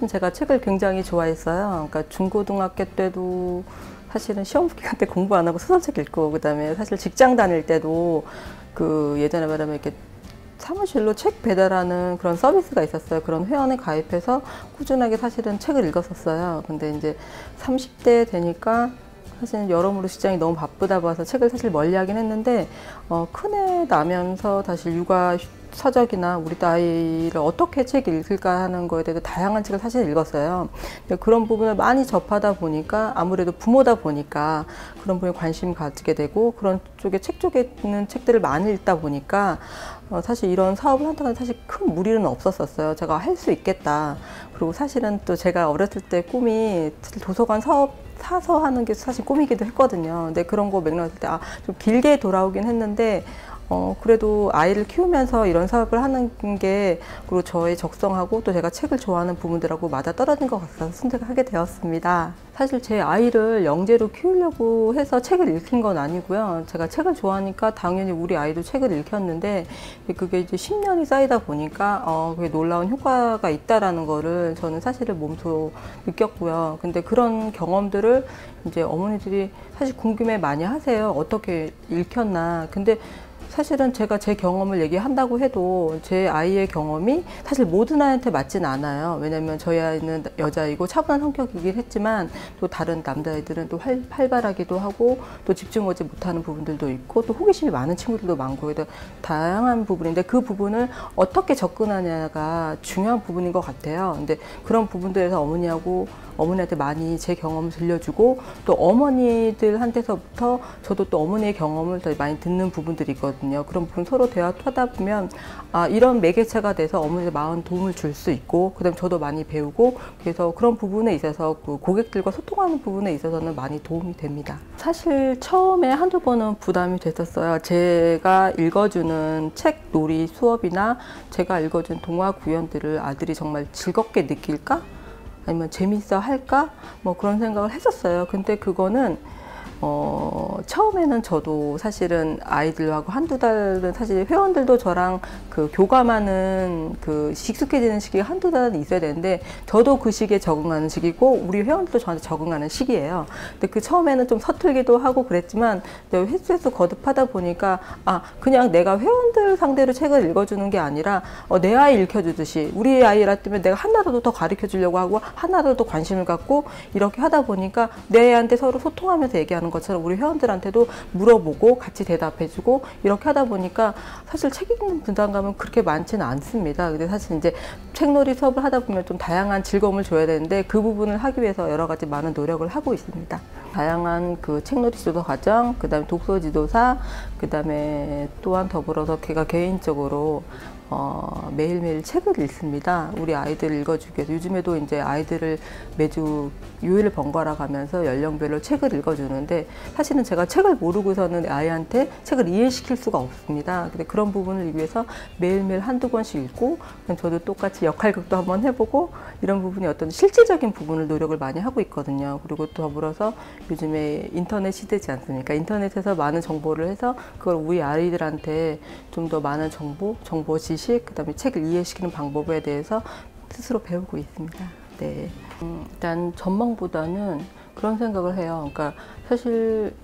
사실은 제가 책을 굉장히 좋아했어요. 그러니까 중고등학교 때도 사실은 시험 기간 때 공부 안 하고 소설책 읽고, 그다음에 사실 직장 다닐 때도 그 예전에 말하면 이렇게 사무실로 책 배달하는 그런 서비스가 있었어요. 그런 회원에 가입해서 꾸준하게 사실은 책을 읽었었어요. 근데 이제 30대 되니까 사실 여러모로 직장이 너무 바쁘다 봐서 책을 사실 멀리 하긴 했는데, 큰애 나면서 다시 육아 서적이나 우리 아이를 어떻게 책 읽을까 하는 거에 대해서 다양한 책을 사실 읽었어요. 근데 그런 부분을 많이 접하다 보니까 아무래도 부모다 보니까 그런 부분에 관심 가지게 되고, 그런 쪽에 책 쪽에 있는 책들을 많이 읽다 보니까 사실 이런 사업을 한다는 사실 큰 무리는 없었었어요. 제가 할 수 있겠다. 그리고 사실은 또 제가 어렸을 때 꿈이 사실 도서관 사업 사서 하는 게 사실 꿈이기도 했거든요. 근데 그런 거 맥락했을 때 좀 길게 돌아오긴 했는데, 그래도 아이를 키우면서 이런 사업을 하는 게, 그리고 저의 적성하고 또 제가 책을 좋아하는 부분들하고 맞아 떨어진 것 같아서 선택하게 되었습니다. 사실 제 아이를 영재로 키우려고 해서 책을 읽힌 건 아니고요. 제가 책을 좋아하니까 당연히 우리 아이도 책을 읽혔는데, 그게 이제 10년이 쌓이다 보니까 그게 놀라운 효과가 있다라는 거를 저는 사실을 몸소 느꼈고요. 근데 그런 경험들을 이제 어머니들이 사실 궁금해 많이 하세요. 어떻게 읽혔나. 근데 사실은 제가 제 경험을 얘기한다고 해도 제 아이의 경험이 사실 모든 아이한테 맞진 않아요. 왜냐면 저희 아이는 여자이고 차분한 성격이긴 했지만, 또 다른 남자아이들은 또 활발하기도 하고 또 집중하지 못하는 부분들도 있고 또 호기심이 많은 친구들도 많고, 그래서 다양한 부분인데 그 부분을 어떻게 접근하냐가 중요한 부분인 것 같아요. 근데 그런 부분들에서 어머니한테 많이 제 경험을 들려주고, 또 어머니들한테서부터 저도 또 어머니의 경험을 더 많이 듣는 부분들이 있거든요. 그런 부분 서로 대화하다 보면 이런 매개체가 돼서 어머니의 마음 도움을 줄 수 있고, 그다음 저도 많이 배우고, 그래서 그런 부분에 있어서 그 고객들과 소통하는 부분에 있어서는 많이 도움이 됩니다. 사실 처음에 한두 번은 부담이 됐었어요. 제가 읽어주는 책 놀이 수업이나 제가 읽어준 동화 구연들을 아들이 정말 즐겁게 느낄까? 아니면 재밌어 할까? 뭐 그런 생각을 했었어요. 근데 그거는 처음에는 저도 사실은 아이들하고 한두 달은 사실 회원들도 저랑 그 교감하는 그 익숙해지는 시기가 한두 달은 있어야 되는데, 저도 그 시기에 적응하는 시기고 우리 회원들도 저한테 적응하는 시기예요. 근데 그 처음에는 좀 서툴기도 하고 그랬지만, 횟수 거듭하다 보니까 그냥 내가 회원들 상대로 책을 읽어주는 게 아니라 내 아이 읽혀주듯이 우리 아이라 때문에 내가 하나라도 더 가르쳐 주려고 하고 하나라도 더 관심을 갖고, 이렇게 하다 보니까 내 애한테 서로 소통하면서 얘기하는 것처럼 우리 회원들한테도 물어보고 같이 대답해주고, 이렇게 하다 보니까 사실 책 읽는 부담감은 그렇게 많지는 않습니다. 근데 사실 이제 책놀이 수업을 하다 보면 좀 다양한 즐거움을 줘야 되는데, 그 부분을 하기 위해서 여러 가지 많은 노력을 하고 있습니다. 다양한 그 책놀이 지도 과정, 그 다음에 독서 지도사, 그 다음에 또한 더불어서 제가 개인적으로 매일매일 책을 읽습니다. 우리 아이들 읽어주기 위해서. 요즘에도 이제 아이들을 매주 요일을 번갈아 가면서 연령별로 책을 읽어주는데, 사실은 제가 책을 모르고서는 아이한테 책을 이해시킬 수가 없습니다. 근데 그런 부분을 위해서 매일매일 한두 권씩 읽고, 저도 똑같이 역할극도 한번 해보고, 이런 부분이 어떤 실질적인 부분을 노력을 많이 하고 있거든요. 그리고 또 더불어서 요즘에 인터넷 시대지 않습니까? 인터넷에서 많은 정보를 해서 그걸 우리 아이들한테 좀 더 많은 정보 지식, 그 다음에 책을 이해시키는 방법에 대해서 스스로 배우고 있습니다. 네. 일단 전망보다는 그런 생각을 해요. 그러니까 사실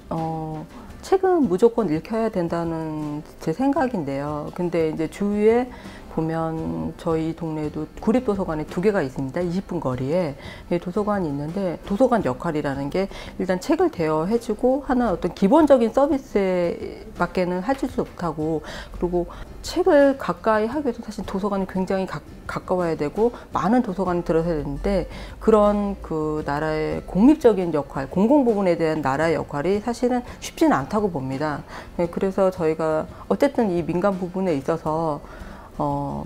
책은 무조건 읽혀야 된다는 제 생각인데요. 근데 이제 주위에 보면 저희 동네에도 구립도서관이 2개가 있습니다. 20분 거리에 도서관이 있는데, 도서관 역할이라는 게 일단 책을 대여해주고 하는 어떤 기본적인 서비스밖에는 해줄 수 없다고, 그리고 책을 가까이 하기 위해서 사실 도서관이 굉장히 가까워야 되고 많은 도서관이 들어서야 되는데, 그런 그 나라의 공립적인 역할, 공공 부분에 대한 나라의 역할이 사실은 쉽지는 않다고 봅니다. 그래서 저희가 어쨌든 이 민간 부분에 있어서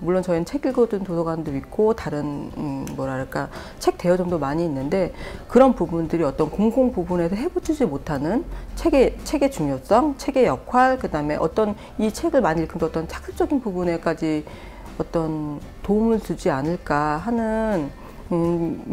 물론 저희는 책 읽어둔 도서관도 있고 다른 뭐랄까 책 대여점도 많이 있는데, 그런 부분들이 어떤 공공 부분에서 해보지 못하는 책의 중요성, 책의 역할, 그 다음에 어떤 이 책을 많이 읽으면 어떤 학습적인 부분에까지 어떤 도움을 주지 않을까 하는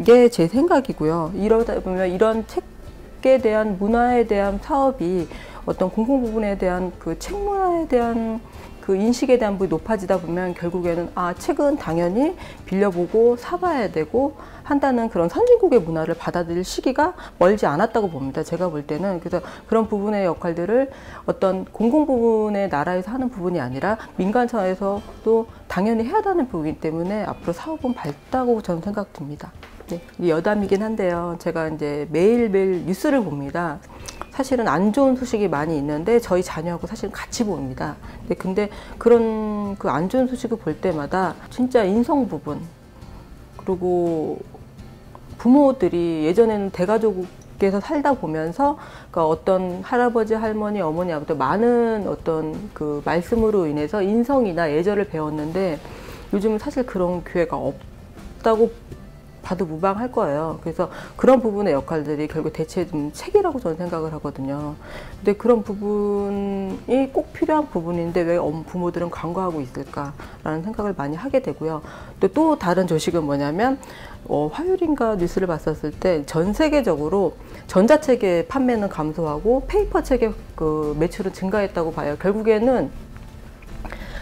게 제 생각이고요. 이러다 보면 이런 책에 대한 문화에 대한 사업이 어떤 공공 부분에 대한 그 책 문화에 대한 그 인식에 대한 부분이 높아지다 보면 결국에는 책은 당연히 빌려보고 사봐야 되고 한다는 그런 선진국의 문화를 받아들일 시기가 멀지 않았다고 봅니다. 제가 볼 때는. 그래서 그런 부분의 역할들을 어떤 공공 부분의 나라에서 하는 부분이 아니라 민간 차원에서도 당연히 해야 하는 부분이기 때문에 앞으로 사업은 밝다고 저는 생각됩니다. 네, 여담이긴 한데요. 제가 이제 매일매일 뉴스를 봅니다. 사실은 안 좋은 소식이 많이 있는데 저희 자녀하고 사실 같이 봅니다. 근데 그런 그 안 좋은 소식을 볼 때마다 진짜 인성 부분, 그리고 부모들이 예전에는 대가족에서 살다 보면서 그러니까 어떤 할아버지, 할머니, 어머니, 아버지 많은 어떤 그 말씀으로 인해서 인성이나 예절을 배웠는데 요즘은 사실 그런 기회가 없다고 봐도 무방할 거예요. 그래서 그런 부분의 역할들이 결국 대체 좀 책이라고 저는 생각을 하거든요. 근데 그런 부분이 꼭 필요한 부분인데 왜 부모들은 간과하고 있을까라는 생각을 많이 하게 되고요. 또 다른 소식은 뭐냐면 화요일인가 뉴스를 봤었을 때 전 세계적으로 전자책의 판매는 감소하고 페이퍼 책의 그 매출은 증가했다고 봐요. 결국에는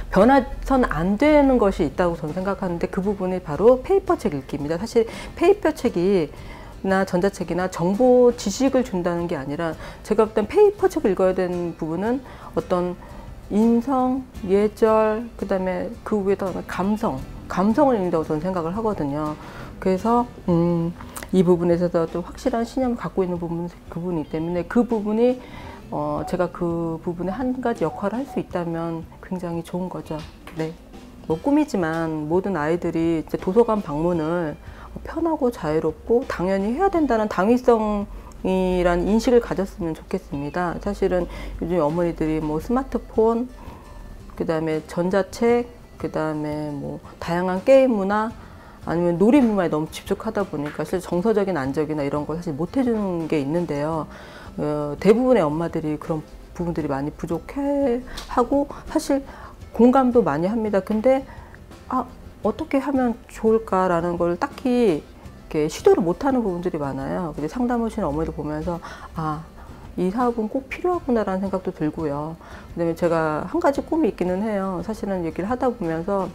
변화선 안 되는 것이 있다고 저는 생각하는데 그 부분이 바로 페이퍼 책 읽기입니다. 사실 페이퍼 책이나 전자책이나 정보 지식을 준다는 게 아니라 제가 볼 땐 페이퍼 책을 읽어야 되는 부분은 어떤 인성, 예절, 그 다음에 그 위에다 감성을 읽는다고 저는 생각을 하거든요. 그래서 이 부분에 있어서 좀 확실한 신념을 갖고 있는 부분이기 때문에 그 부분이 제가 그 부분에 한 가지 역할을 할 수 있다면 굉장히 좋은 거죠. 네. 뭐 꿈이지만 모든 아이들이 이제 도서관 방문을 편하고 자유롭고 당연히 해야 된다는 당위성이란 인식을 가졌으면 좋겠습니다. 사실은 요즘 어머니들이 뭐 스마트폰, 그 다음에 전자책, 그 다음에 뭐 다양한 게임 문화, 아니면 놀이문화에 너무 집중하다 보니까 사실 정서적인 안정이나 이런 걸 사실 못 해주는 게 있는데요. 대부분의 엄마들이 그런 부분들이 많이 부족해하고 사실 공감도 많이 합니다. 근데 어떻게 하면 좋을까라는 걸 딱히 이렇게 시도를 못하는 부분들이 많아요. 근데 상담 오시는 어머니들 보면서 이 사업은 꼭 필요하구나라는 생각도 들고요. 그다음에 제가 한 가지 꿈이 있기는 해요. 사실은 얘기를 하다 보면서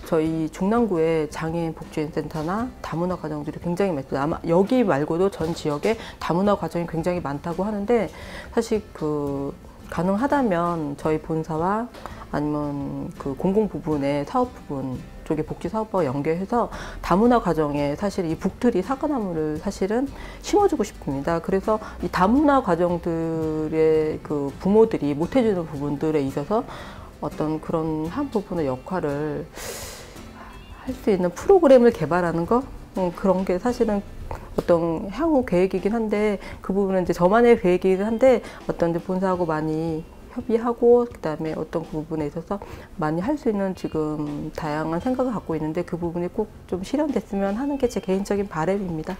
저희 중랑구에 장애인 복지센터나 다문화 가정들이 굉장히 많습니다. 아마 여기 말고도 전 지역에 다문화 가정이 굉장히 많다고 하는데 사실 그 가능하다면 저희 본사와 아니면 그 공공 부분의 사업 부분 쪽의 복지 사업과 연계해서 다문화 가정에 사실 이 북트리 사과나무를 사실은 심어주고 싶습니다. 그래서 이 다문화 가정들의 그 부모들이 못 해주는 부분들에 있어서 어떤 그런 한 부분의 역할을 할 수 있는 프로그램을 개발하는 거 그런 게 사실은 어떤 향후 계획이긴 한데 그 부분은 이제 저만의 계획이긴 한데 어떤 이제 본사하고 많이 협의하고 그다음에 어떤 그 부분에 있어서 많이 할 수 있는 지금 다양한 생각을 갖고 있는데 그 부분이 꼭 좀 실현됐으면 하는 게 제 개인적인 바람입니다.